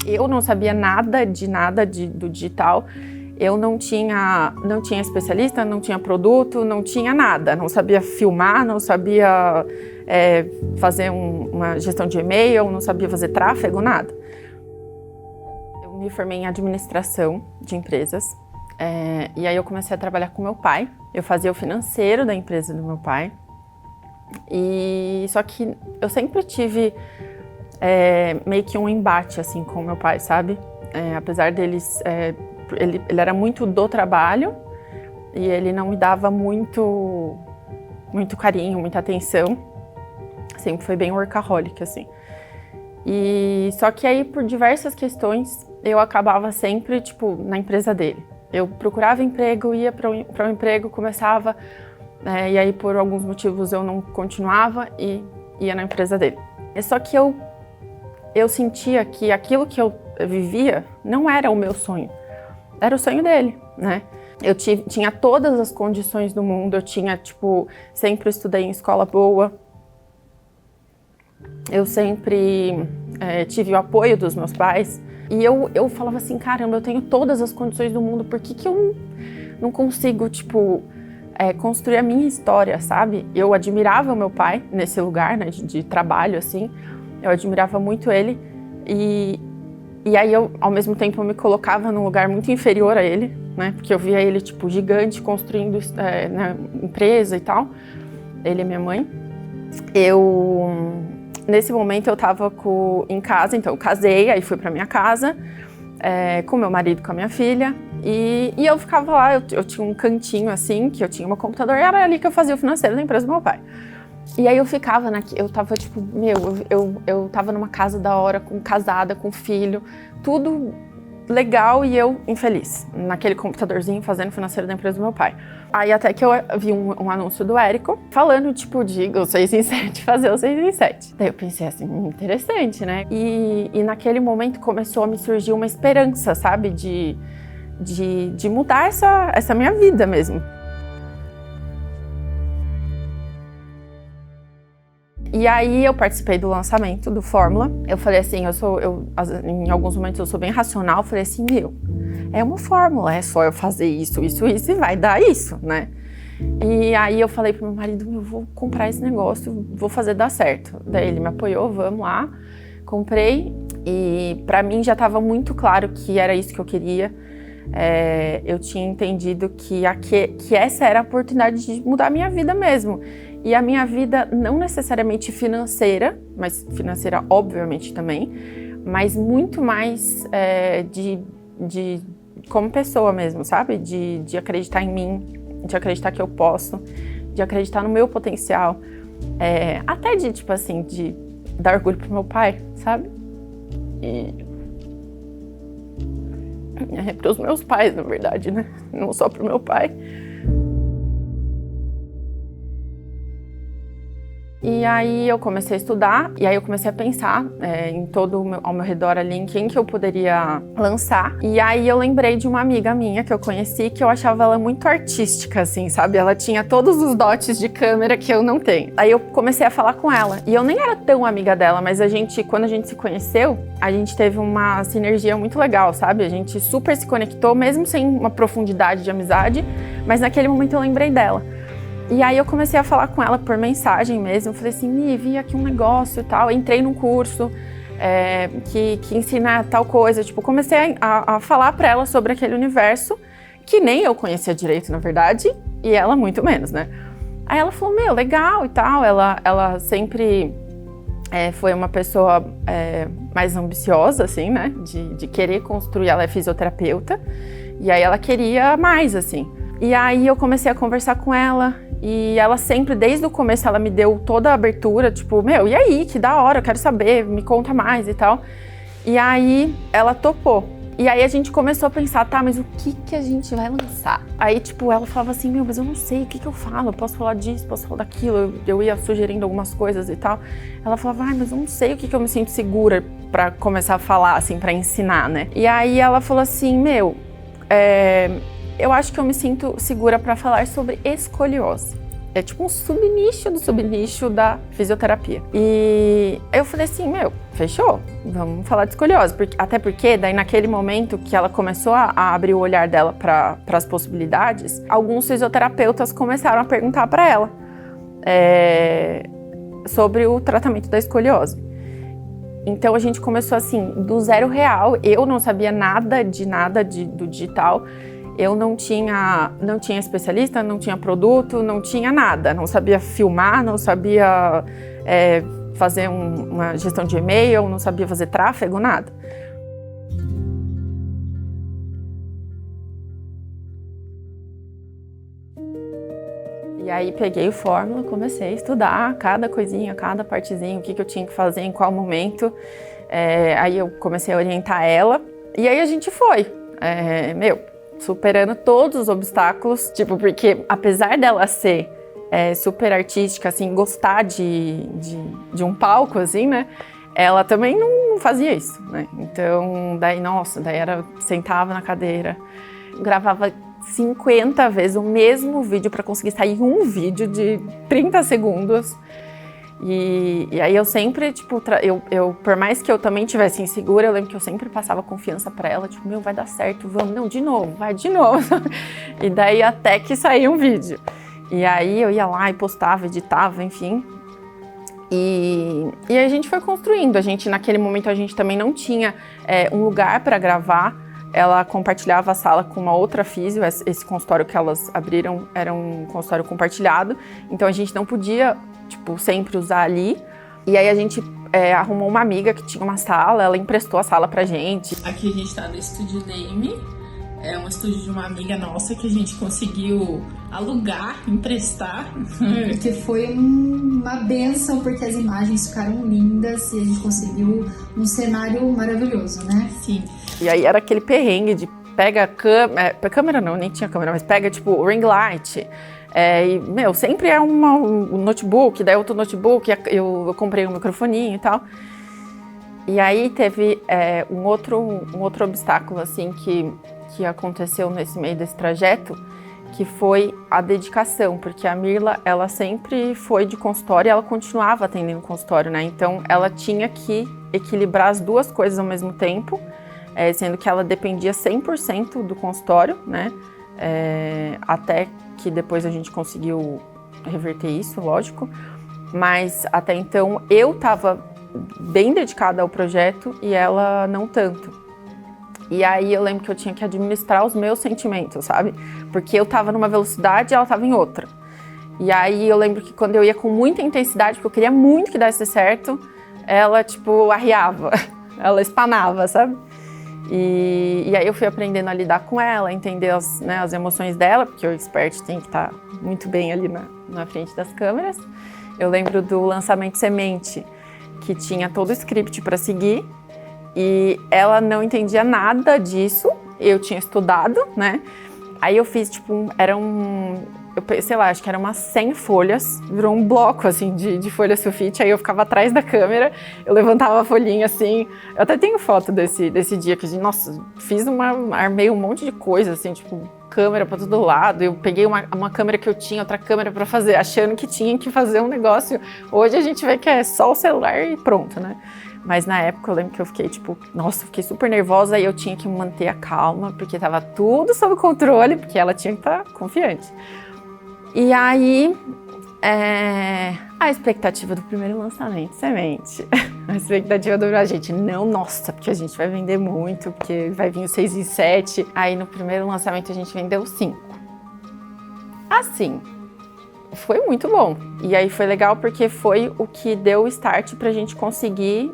Eu não sabia nada do digital. Eu não tinha especialista, não tinha produto, não tinha nada. Não sabia filmar, não sabia fazer uma gestão de e-mail, não sabia fazer tráfego, nada. Eu me formei em administração de empresas. E aí eu comecei a trabalhar com meu pai. Eu fazia o financeiro da empresa do meu pai. Só que eu sempre tive meio que um embate assim com meu pai, sabe? Apesar deles, ele era muito do trabalho e ele não me dava muito carinho, muita atenção. Sempre foi bem workaholic, assim. Só que aí, por diversas questões, eu acabava sempre, tipo, na empresa dele. Eu procurava emprego, ia para um emprego, começava, e aí por alguns motivos eu não continuava e ia na empresa dele. Só que eu sentia que aquilo que eu vivia não era o meu sonho, era o sonho dele, né? Eu tinha todas as condições do mundo, eu tinha, tipo, sempre estudei em escola boa, eu sempre tive o apoio dos meus pais. E eu falava assim, caramba, eu tenho todas as condições do mundo, por que eu não consigo, tipo, construir a minha história, sabe? Eu admirava o meu pai nesse lugar, né, de trabalho, assim. Eu admirava muito ele. E aí, ao mesmo tempo, eu me colocava num lugar muito inferior a ele, né? Porque eu via ele, tipo, gigante, construindo né, empresa e tal. Ele e minha mãe. Nesse momento eu estava em casa, então eu casei, aí fui para minha casa, com meu marido, com a minha filha, e eu ficava lá, eu tinha um cantinho assim, que eu tinha um computador, e era ali que eu fazia o financeiro da empresa do meu pai. E aí eu ficava, eu tava tipo, eu tava numa casa da hora, casada, com filho, tudo legal e eu infeliz, naquele computadorzinho fazendo o financeiro da empresa do meu pai. Aí até que eu vi um anúncio do Érico falando, tipo, de o 6 em 7, fazer o 6 em 7. Daí eu pensei assim, interessante, né? E naquele momento começou a me surgir uma esperança, sabe? De mudar essa minha vida mesmo. E aí eu participei do lançamento do Fórmula. Eu falei assim, em alguns momentos eu sou bem racional, eu falei assim, é uma fórmula, é só eu fazer isso e vai dar isso, né? E aí eu falei pro meu marido, eu vou comprar esse negócio, vou fazer dar certo. Daí ele me apoiou, vamos lá, comprei e pra mim já estava muito claro que era isso que eu queria. Eu tinha entendido que essa era a oportunidade de mudar a minha vida mesmo. E a minha vida não necessariamente financeira, mas financeira obviamente também, mas muito mais como pessoa mesmo, sabe? De acreditar em mim, de acreditar que eu posso, de acreditar no meu potencial, até de, tipo assim, de dar orgulho pro meu pai, sabe? E pros meus pais, na verdade, né? Não só pro meu pai. E aí eu comecei a estudar, e aí eu comecei a pensar em ao meu redor ali, em quem que eu poderia lançar. E aí eu lembrei de uma amiga minha que eu conheci, que eu achava ela muito artística, assim, sabe? Ela tinha todos os dotes de câmera que eu não tenho. Aí eu comecei a falar com ela, e eu nem era tão amiga dela, mas quando a gente se conheceu, a gente teve uma sinergia muito legal, sabe? A gente super se conectou, mesmo sem uma profundidade de amizade, mas naquele momento eu lembrei dela. E aí eu comecei a falar com ela por mensagem mesmo, eu falei assim, vi aqui um negócio e tal, entrei num curso que ensina tal coisa, tipo, comecei a falar pra ela sobre aquele universo, que nem eu conhecia direito, na verdade, e ela muito menos, né? Aí ela falou, legal e tal, ela sempre foi uma pessoa mais ambiciosa, assim, né, de querer construir, ela é fisioterapeuta, e aí ela queria mais, assim. E aí eu comecei a conversar com ela, e ela sempre, desde o começo, ela me deu toda a abertura, tipo, e aí, que da hora, eu quero saber, me conta mais e tal. E aí ela topou. E aí a gente começou a pensar, tá, mas o que a gente vai lançar? Aí, tipo, ela falava assim, mas eu não sei, o que eu falo? Eu posso falar disso, posso falar daquilo? Eu ia sugerindo algumas coisas e tal. Ela falava, mas eu não sei o que eu me sinto segura pra começar a falar, assim, pra ensinar, né? E aí ela falou assim, eu acho que eu me sinto segura para falar sobre escoliose. é tipo um subnicho do subnicho da fisioterapia. E aí eu falei assim, fechou, vamos falar de escoliose. Até porque daí naquele momento que ela começou a abrir o olhar dela para as possibilidades, alguns fisioterapeutas começaram a perguntar para ela sobre o tratamento da escoliose. Então a gente começou assim, do R$0, eu não sabia nada do digital. Eu não tinha especialista, não tinha produto, não tinha nada. Não sabia filmar, não sabia fazer uma gestão de e-mail, não sabia fazer tráfego, nada. E aí peguei o Fórmula, comecei a estudar cada coisinha, cada partezinha, o que eu tinha que fazer, em qual momento. Aí eu comecei a orientar ela e aí a gente foi. Superando todos os obstáculos, tipo, porque apesar dela ser super artística, assim, gostar de um palco, assim, né, ela também não fazia isso, né, então, daí sentava na cadeira, gravava 50 vezes o mesmo vídeo para conseguir sair um vídeo de 30 segundos. E aí eu sempre, tipo, por mais que eu também tivesse insegura, eu lembro que eu sempre passava confiança pra ela, tipo, vai dar certo, vamos, não, de novo, vai de novo. E daí até que saía um vídeo. E aí eu ia lá e postava, editava, enfim. E a gente foi construindo. Naquele momento, a gente também não tinha um lugar para gravar. Ela compartilhava a sala com uma outra físio, esse consultório que elas abriram era um consultório compartilhado, então a gente não podia, tipo, sempre usar ali. E aí a gente arrumou uma amiga que tinha uma sala, ela emprestou a sala pra gente. Aqui a gente tá no Estúdio Name, é um estúdio de uma amiga nossa que a gente conseguiu alugar, emprestar. Porque foi uma bênção, porque as imagens ficaram lindas e a gente conseguiu um cenário maravilhoso, né? Sim. E aí era aquele perrengue de pega a câmera não, nem tinha câmera, mas pega tipo o ring light. Sempre um notebook, daí outro notebook, eu comprei um microfoninho e tal. E aí teve um outro obstáculo assim que aconteceu nesse meio desse trajeto, que foi a dedicação, porque a Mirla, ela sempre foi de consultório e ela continuava atendendo consultório, né? Então ela tinha que equilibrar as duas coisas ao mesmo tempo, sendo que ela dependia 100% do consultório, né? Até que depois a gente conseguiu reverter isso, lógico. Mas até então eu estava bem dedicada ao projeto e ela não tanto. E aí eu lembro que eu tinha que administrar os meus sentimentos, sabe? Porque eu tava numa velocidade e ela tava em outra. E aí eu lembro que quando eu ia com muita intensidade, porque eu queria muito que desse certo, ela, tipo, arriava, ela espanava, sabe? E aí eu fui aprendendo a lidar com ela, entender as emoções dela, porque o expert tem que estar muito bem ali na frente das câmeras. Eu lembro do lançamento Semente, que tinha todo o script para seguir, e ela não entendia nada disso, eu tinha estudado, né? Aí eu fiz, tipo, acho que era umas 100 folhas, virou um bloco, assim, de folha sulfite, aí eu ficava atrás da câmera, eu levantava a folhinha, assim, eu até tenho foto desse dia, que, nossa, armei um monte de coisa, assim, tipo, câmera pra todo lado, eu peguei uma câmera que eu tinha, outra câmera pra fazer, achando que tinha que fazer um negócio, hoje a gente vê que é só o celular e pronto, né? Mas na época eu lembro que eu fiquei fiquei super nervosa e eu tinha que manter a calma, porque tava tudo sob controle, porque ela tinha que estar confiante. E aí, a expectativa do primeiro lançamento, Semente. A expectativa a gente, não, nossa, porque a gente vai vender muito, porque vai vir o 6 em 7. Aí no primeiro lançamento a gente vendeu 5. Assim, foi muito bom. E aí foi legal porque foi o que deu o start pra gente conseguir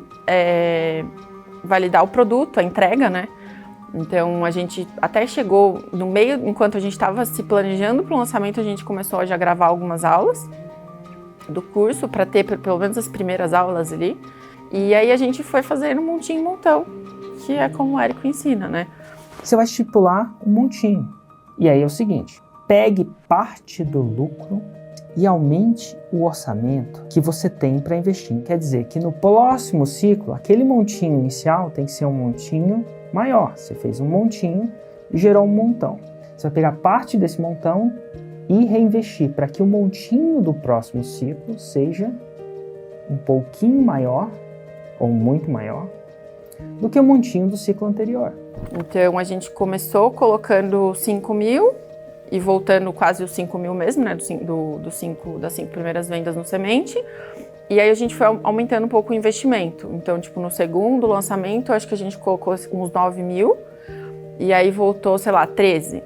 validar o produto, a entrega, né? Então a gente até chegou no meio, enquanto a gente estava se planejando para o lançamento, a gente começou a já gravar algumas aulas do curso para ter pelo menos as primeiras aulas ali. E aí a gente foi fazendo montinho em montão, que é como o Érico ensina, né? Você vai estipular um montinho. E aí é o seguinte, pegue parte do lucro e aumente o orçamento que você tem para investir. Quer dizer que no próximo ciclo, aquele montinho inicial tem que ser um montinho maior. Você fez um montinho e gerou um montão. Você vai pegar parte desse montão e reinvestir para que o montinho do próximo ciclo seja um pouquinho maior ou muito maior do que o montinho do ciclo anterior. Então a gente começou colocando 5 mil e voltando quase os 5 mil mesmo, né, das 5 primeiras vendas no semente. E aí a gente foi aumentando um pouco o investimento. Então, tipo, no segundo lançamento, acho que a gente colocou uns 9 mil e aí voltou, sei lá, 13.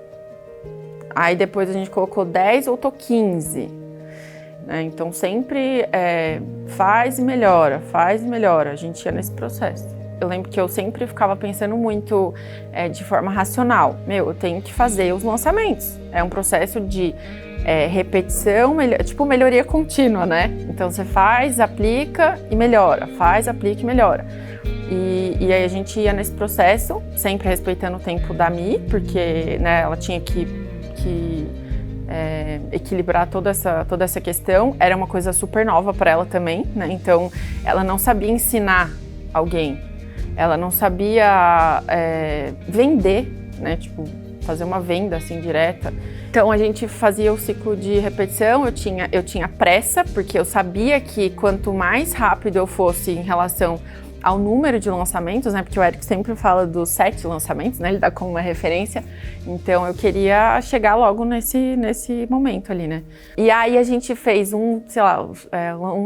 Aí depois a gente colocou 10, voltou 15. Né? Então sempre faz e melhora, a gente ia nesse processo. Eu lembro que eu sempre ficava pensando muito de forma racional. Eu tenho que fazer os lançamentos. É um processo de repetição, tipo melhoria contínua, né? Então você faz, aplica e melhora, faz, aplica e melhora. E aí a gente ia nesse processo, sempre respeitando o tempo da Mi, porque né, ela tinha que equilibrar toda essa questão. Era uma coisa super nova para ela também, né? Então ela não sabia ensinar alguém, ela não sabia vender, né? Tipo, fazer uma venda assim direta. Então a gente fazia o ciclo de repetição, eu tinha pressa, porque eu sabia que quanto mais rápido eu fosse em relação ao número de lançamentos, né? Porque o Eric sempre fala dos 7 lançamentos, né? Ele dá como uma referência. Então eu queria chegar logo nesse momento ali, né? E aí a gente fez um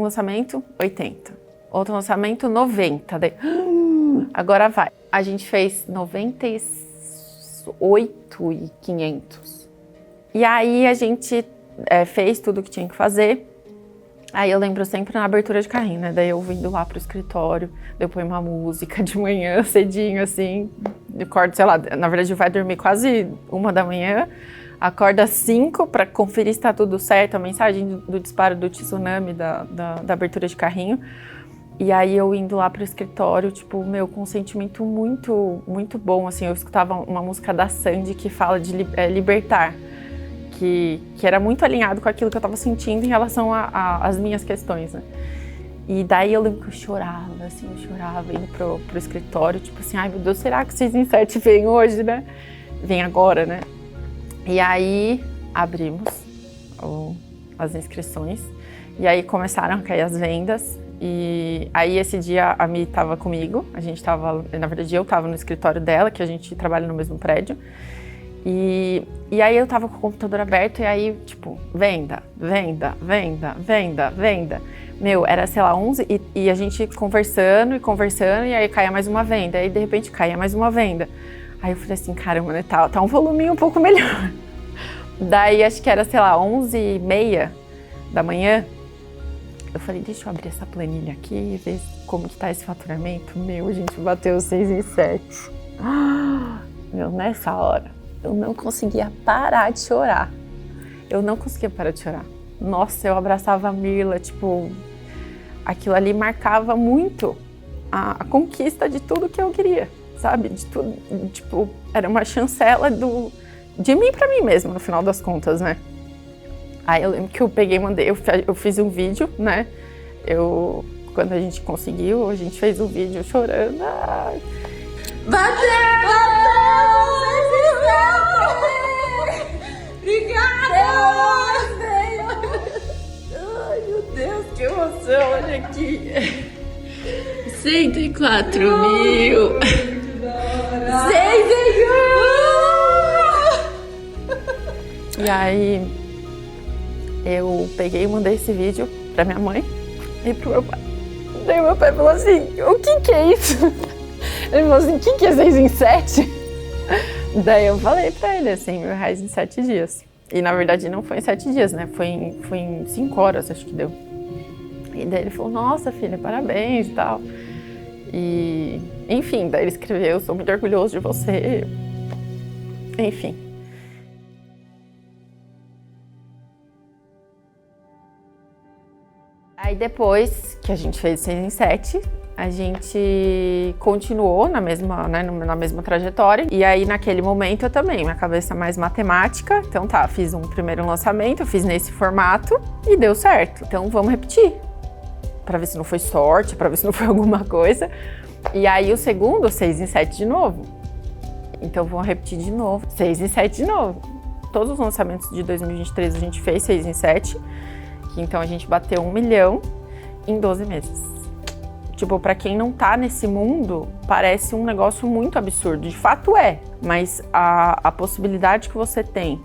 lançamento 80, outro lançamento 90, daí, agora vai. A gente fez 98.500. E aí a gente fez tudo o que tinha que fazer. Aí eu lembro sempre na abertura de carrinho, né? Daí eu vindo lá pro escritório, eu ponho uma música de manhã, cedinho, assim. Acordo, sei lá, na verdade vai dormir quase 1 da manhã. Acorda às 5 para conferir se tá tudo certo, a mensagem do disparo do tsunami da abertura de carrinho. E aí eu indo lá pro escritório, tipo, com um sentimento muito, muito bom, assim. Eu escutava uma música da Sandy que fala de libertar. Que era muito alinhado com aquilo que eu estava sentindo em relação às minhas questões, né? E daí eu lembro que eu chorava indo pro escritório, tipo assim, ai meu Deus, será que o 6 em 7 vem hoje, né? Vem agora, né? E aí abrimos as inscrições e aí começaram a cair as vendas. E aí esse dia a Mi estava comigo, na verdade eu estava no escritório dela, que a gente trabalha no mesmo prédio. E aí eu tava com o computador aberto e aí, tipo, venda. Era, sei lá, 11 e a gente conversando e aí caía mais uma venda. Aí, de repente, caía mais uma venda. Aí eu falei assim, caramba, né, tá um voluminho um pouco melhor. Daí, acho que era, sei lá, 11h30 da manhã. Eu falei, deixa eu abrir essa planilha aqui e ver como que tá esse faturamento. A gente bateu 6 em 7. Nessa hora. Eu não conseguia parar de chorar. Nossa, eu abraçava a Mirla, tipo, aquilo ali marcava muito a conquista de tudo que eu queria, sabe? De tudo, tipo, era uma chancela de mim pra mim mesma, no final das contas, né? Aí eu lembro que eu peguei e mandei, eu fiz um vídeo, né? Quando a gente conseguiu, a gente fez um vídeo chorando. Ai. Bateu! Obrigada! Ai, meu Deus, que emoção, olha aqui. 104 mil. 100 E aí eu peguei e mandei esse vídeo pra minha mãe e pro meu pai. Daí meu pai falou assim, o que é isso? Ele falou assim, o que é 6 em 7? Daí eu falei pra ele, assim, R$1.000 em 7 dias. E na verdade não foi em 7 dias, né? Foi em 5 horas, acho que deu. E daí ele falou, nossa filha, parabéns e tal. E, enfim, daí ele escreveu, sou muito orgulhoso de você. Enfim. Aí depois que a gente fez 6 em 7, a gente continuou na mesma trajetória. E aí, naquele momento, eu também, minha cabeça mais matemática. Então tá, fiz um primeiro lançamento, eu fiz nesse formato e deu certo. Então vamos repetir, pra ver se não foi sorte, pra ver se não foi alguma coisa. E aí o segundo, 6 em 7 de novo. Então vamos repetir de novo, 6 em 7 de novo. todos os lançamentos de 2023 a gente fez 6 em 7, então a gente bateu 1 milhão em 12 meses. Tipo, pra quem não tá nesse mundo, parece um negócio muito absurdo, de fato é, mas a possibilidade que você tem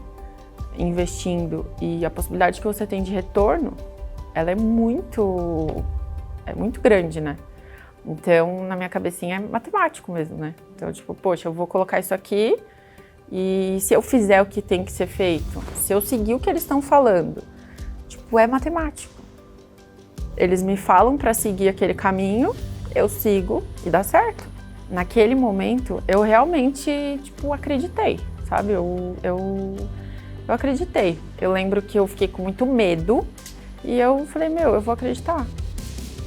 investindo e a possibilidade que você tem de retorno, ela é muito grande, né? Então, na minha cabecinha é matemático mesmo, né? Então, tipo, poxa, eu vou colocar isso aqui e se eu fizer o que tem que ser feito, se eu seguir o que eles estão falando, tipo, é matemático. Eles me falam para seguir aquele caminho, eu sigo e dá certo. Naquele momento, eu realmente, tipo, acreditei, sabe? Eu acreditei. Eu lembro que eu fiquei com muito medo e eu falei, eu vou acreditar.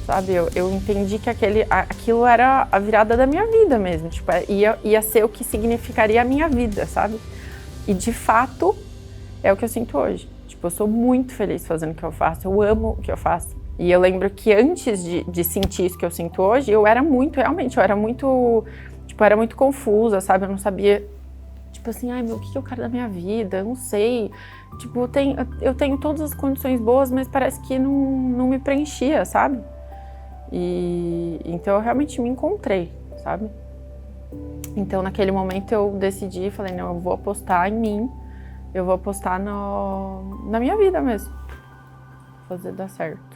Sabe, eu entendi que aquilo era a virada da minha vida mesmo, tipo, ia ser o que significaria a minha vida, sabe? E de fato, é o que eu sinto hoje. Tipo, eu sou muito feliz fazendo o que eu faço, eu amo o que eu faço. E eu lembro que antes de sentir isso que eu sinto hoje, eu era muito confusa, sabe? Eu não sabia, tipo assim, o que eu quero da minha vida? Eu não sei. Tipo, eu tenho todas as condições boas, mas parece que não me preenchia, sabe? E então eu realmente me encontrei, sabe? Então naquele momento eu decidi e falei, não, eu vou apostar em mim, eu vou apostar na minha vida mesmo, fazer dar certo.